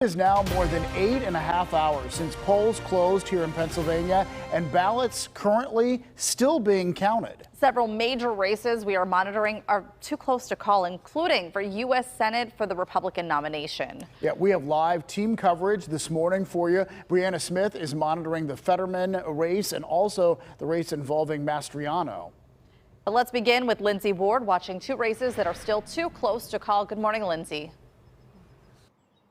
It is now more than 8.5 hours since polls closed here in Pennsylvania, and ballots currently still being counted. Several major races we are monitoring are too close to call, including for U.S. Senate for the Republican nomination. Yeah, we have live team coverage this morning for you. Briana Smith is monitoring the Fetterman race and also the race involving Mastriano. But let's begin with Lindsay Ward watching two races that are still too close to call. Good morning, Lindsay.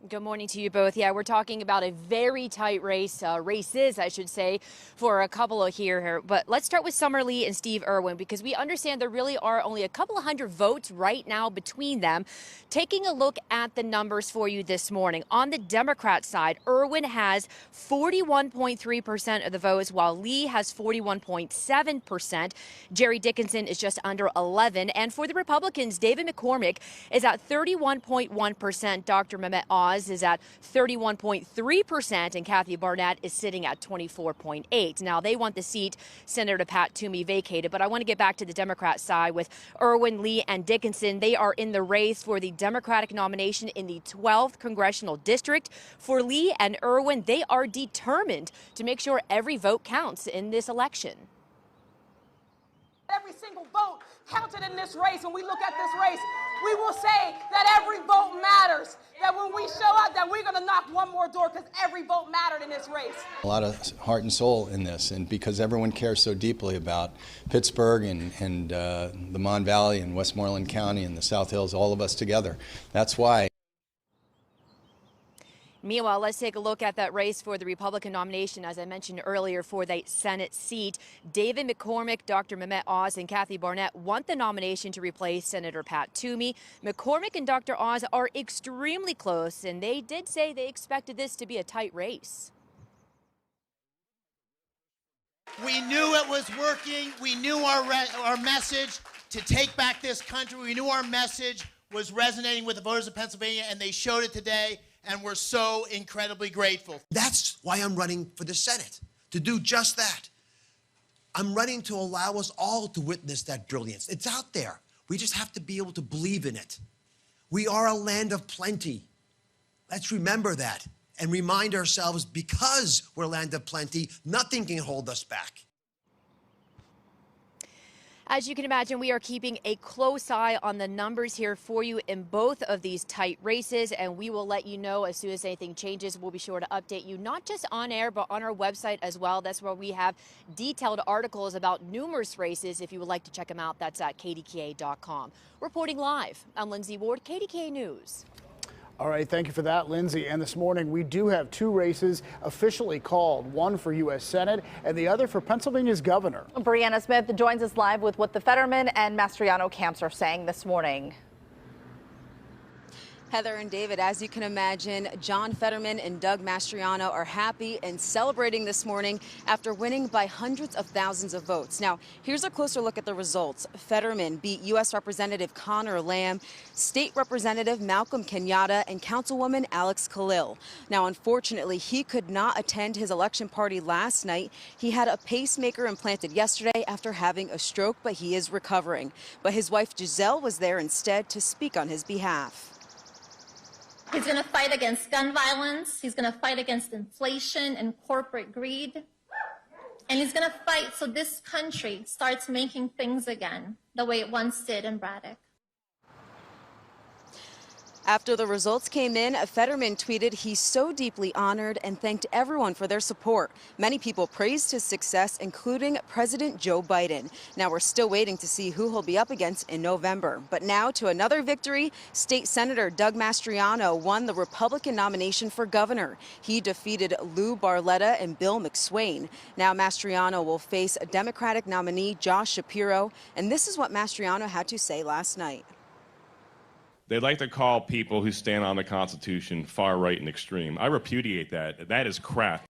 Good morning to you both. Yeah, we're talking about a very tight race, races, I should say, for a couple of here. But let's start with Summer Lee and Steve Irwin, because we understand there really are only a couple of hundred votes right now between them. Taking a look at the numbers for you this morning. On the Democrat side, Irwin has 41.3% of the votes, while Lee has 41.7%. Jerry Dickinson is just under 11%. And for the Republicans, David McCormick is at 31.1%. Dr. Mehmet Oz is at 31.3%, and Kathy Barnett is sitting at 24.8%. Now, they want the seat Senator Pat Toomey vacated, but I want to get back to the Democrat side with Irwin, Lee, and Dickinson. They are in the race for the Democratic nomination in the 12th Congressional District. For Lee and Irwin, they are determined to make sure every vote counts in this election. Every single vote counted in this race. When we look at this race, we will say that every vote matters. That when we show up, that we're going to knock one more door, because every vote mattered in this race. A lot of heart and soul in this, and because everyone cares so deeply about Pittsburgh and the Mon Valley and Westmoreland County and the South Hills, all of us together. That's why. Meanwhile, let's take a look at that race for the Republican nomination, as I mentioned earlier, for the Senate seat. David McCormick, Dr. Mehmet Oz, and Kathy Barnett want the nomination to replace Senator Pat Toomey. McCormick and Dr. Oz are extremely close, and they did say they expected this to be a tight race. We knew it was working. We knew our message to take back this country. We knew our message was resonating with the voters of Pennsylvania, and they showed it today. And we're so incredibly grateful. That's why I'm running for the Senate, to do just that. I'm running to allow us all to witness that brilliance. It's out there. We just have to be able to believe in it. We are a land of plenty. Let's remember that and remind ourselves, because we're a land of plenty, nothing can hold us back. As you can imagine, we are keeping a close eye on the numbers here for you in both of these tight races, and we will let you know as soon as anything changes. We'll be sure to update you, not just on air, but on our website as well. That's where we have detailed articles about numerous races. If you would like to check them out, that's at KDKA.com. Reporting live, I'm Lindsay Ward, KDKA News. All right, thank you for that, Lindsay. And this morning, we do have two races officially called, one for U.S. Senate and the other for Pennsylvania's governor. Briana Smith joins us live with what the Fetterman and Mastriano camps are saying this morning. Heather and David, as you can imagine, John Fetterman and Doug Mastriano are happy and celebrating this morning after winning by hundreds of thousands of votes. Now, here's a closer look at the results. Fetterman beat U.S. Representative Connor Lamb, State Representative Malcolm Kenyatta, and Councilwoman Alex Khalil. Now, unfortunately, he could not attend his election party last night. He had a pacemaker implanted yesterday after having a stroke, but he is recovering. But his wife Giselle was there instead to speak on his behalf. He's going to fight against gun violence. He's going to fight against inflation and corporate greed. And he's going to fight so this country starts making things again the way it once did in Braddock. After the results came in, Fetterman tweeted he's so deeply honored and thanked everyone for their support. Many people praised his success, including President Joe Biden. Now we're still waiting to see who he'll be up against in November. But now to another victory. State Senator Doug Mastriano won the Republican nomination for governor. He defeated Lou Barletta and Bill McSwain. Now Mastriano will face a Democratic nominee, Josh Shapiro. And this is what Mastriano had to say last night. They like to call people who stand on the Constitution far right and extreme. I repudiate that. That is crap.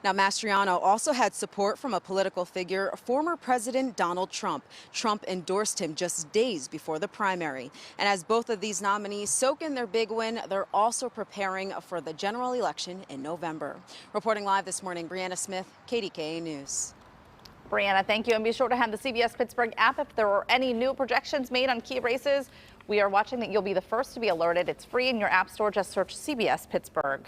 Now, Mastriano also had support from a political figure, former President Donald Trump. Trump endorsed him just days before the primary. And as both of these nominees soak in their big win, they're also preparing for the general election in November. Reporting live this morning, Briana Smith, KDKA News. Briana, thank you. And be sure to have the CBS Pittsburgh app if there are any new projections made on key races. We are watching that. You'll be the first to be alerted. It's free in your app store. Just search CBS Pittsburgh.